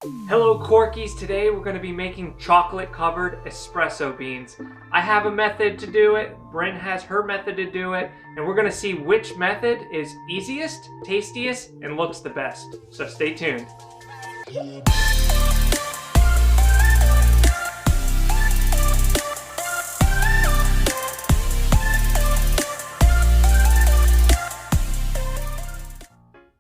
Hello Corkies, today we're going to be making chocolate covered espresso beans. I have a method to do it, Bryn has her method to do it, and we're going to see which method is easiest, tastiest, and looks the best. So stay tuned.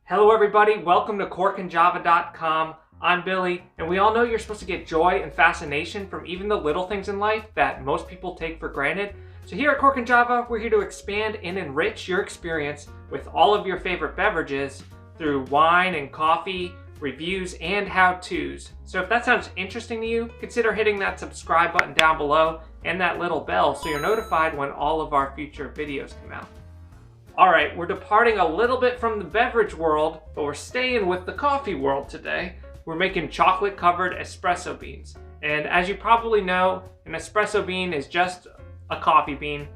Hello everybody, welcome to corkandjava.com. I'm Billy, and we all know you're supposed to get joy and fascination from even the little things in life that most people take for granted. So here at Cork and Java, we're here to expand and enrich your experience with all of your favorite beverages through wine and coffee, reviews, and how-tos. So if that sounds interesting to you, consider hitting that subscribe button down below and that little bell so you're notified when all of our future videos come out. Alright, we're departing a little bit from the beverage world, but we're staying with the coffee world today. We're making chocolate covered espresso beans. And as you probably know, an espresso bean is just a coffee bean.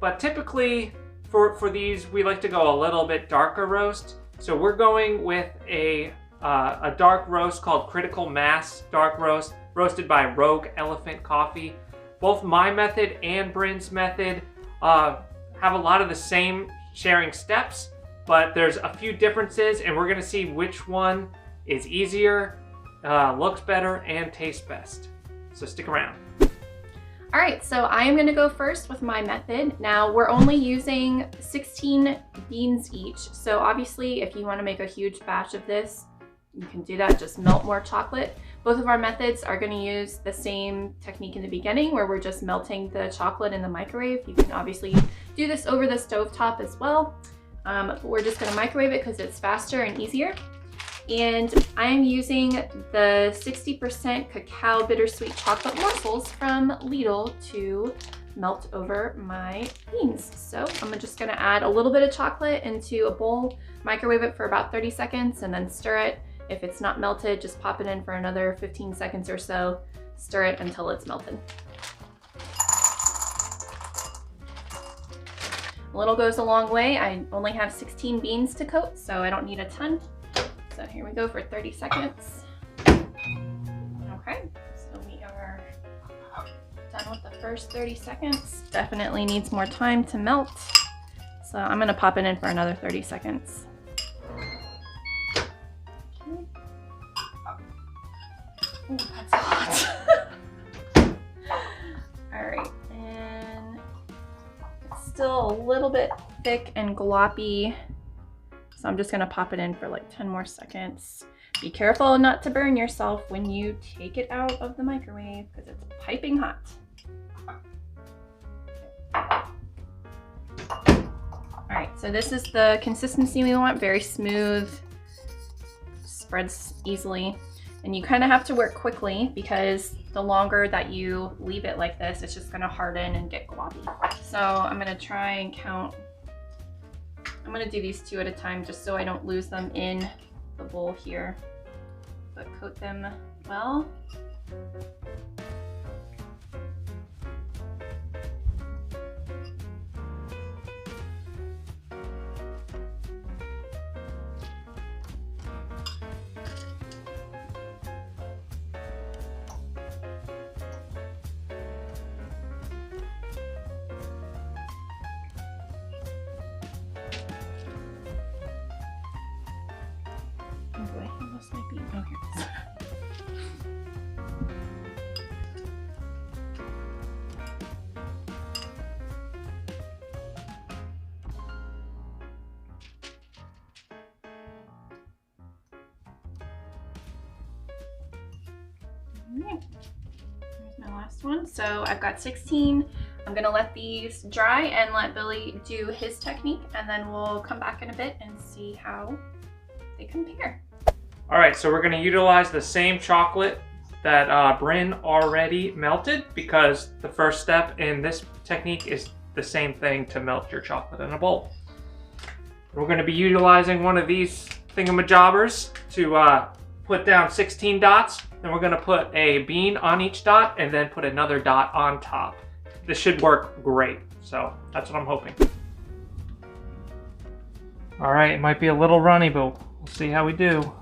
But typically for these, we like to go a little bit darker roast. So we're going with a dark roast called Critical Mass Dark Roast, roasted by Rogue Elephant Coffee. Both my method and Bryn's method have a lot of the same sharing steps, but there's a few differences, and we're gonna see which one is easier, looks better, and tastes best. So stick around. All right, so I am gonna go first with my method. Now we're only using 16 beans each. So obviously if you wanna make a huge batch of this, you can do that, just melt more chocolate. Both of our methods are gonna use the same technique in the beginning where we're just melting the chocolate in the microwave. You can obviously do this over the stovetop as well. But we're just gonna microwave it because it's faster and easier. And I am using the 60% cacao bittersweet chocolate morsels from Lidl to melt over my beans. So I'm just gonna add a little bit of chocolate into a bowl, microwave it for about 30 seconds, and then stir it. If it's not melted, just pop it in for another 15 seconds or so. Stir it until it's melted. A little goes a long way. I only have 16 beans to coat, so I don't need a ton. So here we go for 30 seconds. Okay, so we are done with the first 30 seconds. Definitely needs more time to melt. So I'm gonna pop it in for another 30 seconds. Okay. Ooh, that's hot. All right, and it's still a little bit thick and gloppy. So I'm just gonna pop it in for like 10 more seconds. Be careful not to burn yourself when you take it out of the microwave because it's piping hot. All right, so this is the consistency we want, very smooth, spreads easily. And you kind of have to work quickly because the longer that you leave it like this, it's just gonna harden and get gloppy. So I'm gonna try and count. I'm gonna do these 2 at a time just so I don't lose them in the bowl here, but coat them well. Oh boy, I lost my bean. Oh, here it is. Alright, here's my last one. So I've got 16. I'm gonna let these dry and let Billy do his technique, and then we'll come back in a bit and see how they compare. All right, so we're gonna utilize the same chocolate that Bryn already melted because the first step in this technique is the same thing to melt your chocolate in a bowl. We're gonna be utilizing one of these thingamajobbers to put down 16 dots. Then we're gonna put a bean on each dot and then put another dot on top. This should work great, so that's what I'm hoping. All right, it might be a little runny, but we'll see how we do.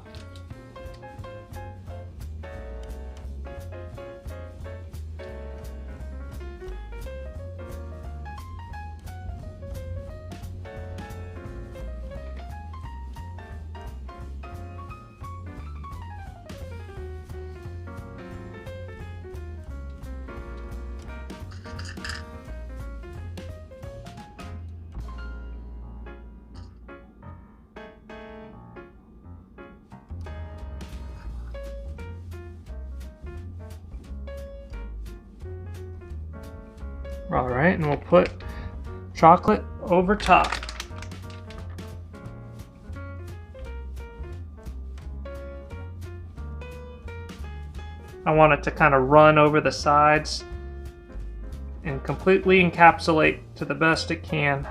All right, and we'll put chocolate over top. I want it to kind of run over the sides and completely encapsulate to the best it can.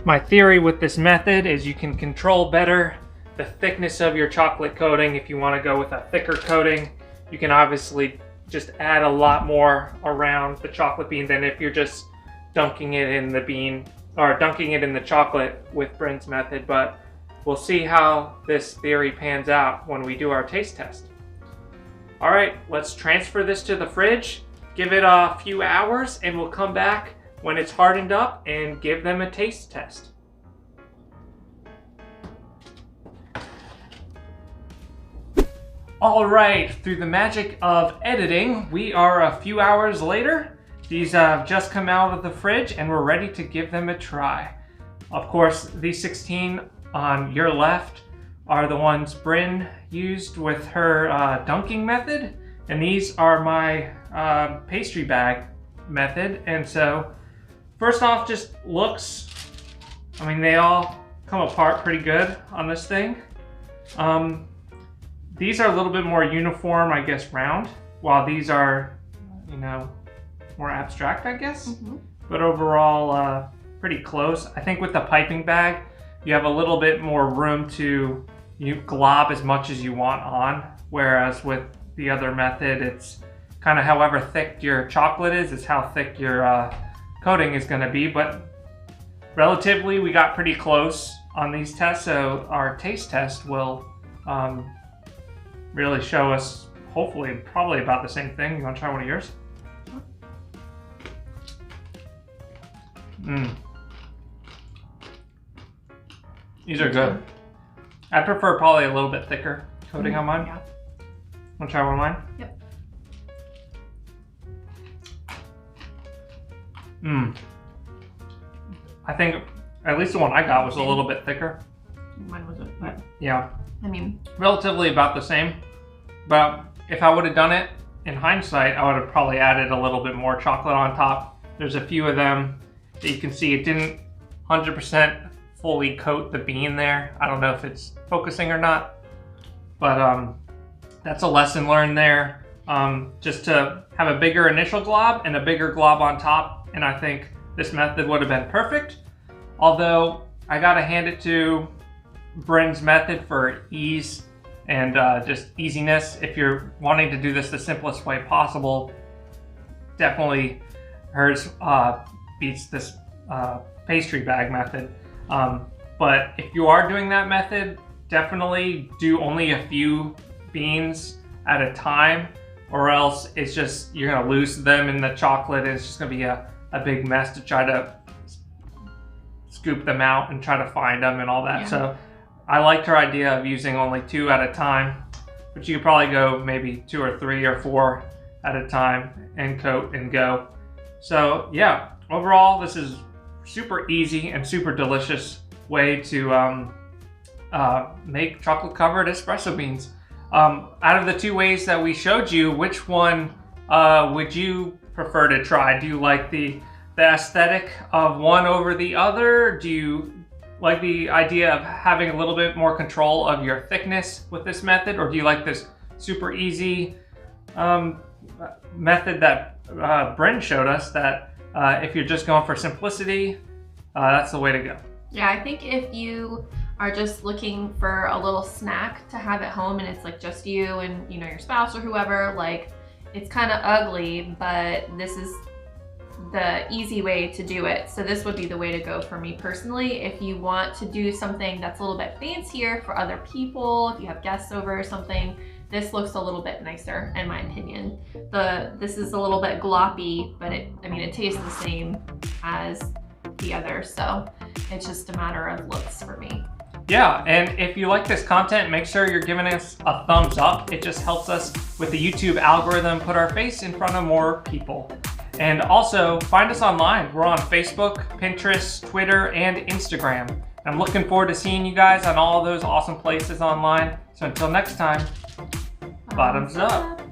My theory with this method is you can control better the thickness of your chocolate coating. If you want to go with a thicker coating, you can obviously just add a lot more around the chocolate bean than if you're just dunking it in the bean or dunking it in the chocolate with Bryn's method. But we'll see how this theory pans out when we do our taste test. All right, let's transfer this to the fridge, give it a few hours, and we'll come back when it's hardened up and give them a taste test. All right, through the magic of editing, we are a few hours later. These have just come out of the fridge and we're ready to give them a try. Of course, these 16 on your left are the ones Bryn used with her dunking method, and these are my pastry bag method. And so, first off, just looks, I mean, they all come apart pretty good on this thing. These are a little bit more uniform, I guess, round, while these are, you know, more abstract, I guess. Mm-hmm. But overall, pretty close. I think with the piping bag, you have a little bit more room to glob as much as you want on, whereas with the other method, it's kind of however thick your chocolate is how thick your coating is going to be. But relatively, we got pretty close on these tests, so our taste test will really show us, hopefully, probably about the same thing. You want to try one of yours? These are good. I prefer probably a little bit thicker coating on mine. Yeah. Want to try one of mine? Yep. I think at least the one I got was a little bit thicker. Mine wasn't, but yeah. I mean, relatively about the same. But if I would have done it in hindsight, I would have probably added a little bit more chocolate on top. There's a few of them that you can see it didn't 100% fully coat the bean there. I don't know if it's focusing or not, but that's a lesson learned there. Just to have a bigger initial glob and a bigger glob on top, and I think this method would have been perfect. Although I gotta hand it to Bryn's method for ease and just easiness. If you're wanting to do this the simplest way possible, definitely hers beats this pastry bag method. But if you are doing that method, definitely do only a few beans at a time, or else it's just, you're gonna lose them in the chocolate and it's just gonna be a big mess to try to scoop them out and try to find them and all that. Yeah. So I liked her idea of using only 2 at a time, but you could probably go maybe 2 or 3 or 4 at a time and coat and go. So yeah, overall, this is super easy and super delicious way to make chocolate covered espresso beans. Out of the 2 ways that we showed you, which one would you prefer to try? Do you like the aesthetic of one over the other? Do you like the idea of having a little bit more control of your thickness with this method? Or do you like this super easy method that Bryn showed us, that if you're just going for simplicity, that's the way to go? Yeah, I think if you are just looking for a little snack to have at home and it's like just you and your spouse or whoever, like it's kind of ugly, but this is the easy way to do it. So this would be the way to go for me personally. If you want to do something that's a little bit fancier for other people, if you have guests over or something, this looks a little bit nicer in my opinion. This is a little bit gloppy, but it tastes the same as the other, so it's just a matter of looks for me. Yeah, and if you like this content, make sure you're giving us a thumbs up. It just helps us with the YouTube algorithm put our face in front of more people. And also, find us online. We're on Facebook, Pinterest, Twitter, and Instagram. I'm looking forward to seeing you guys on all those awesome places online. So until next time, bottoms up.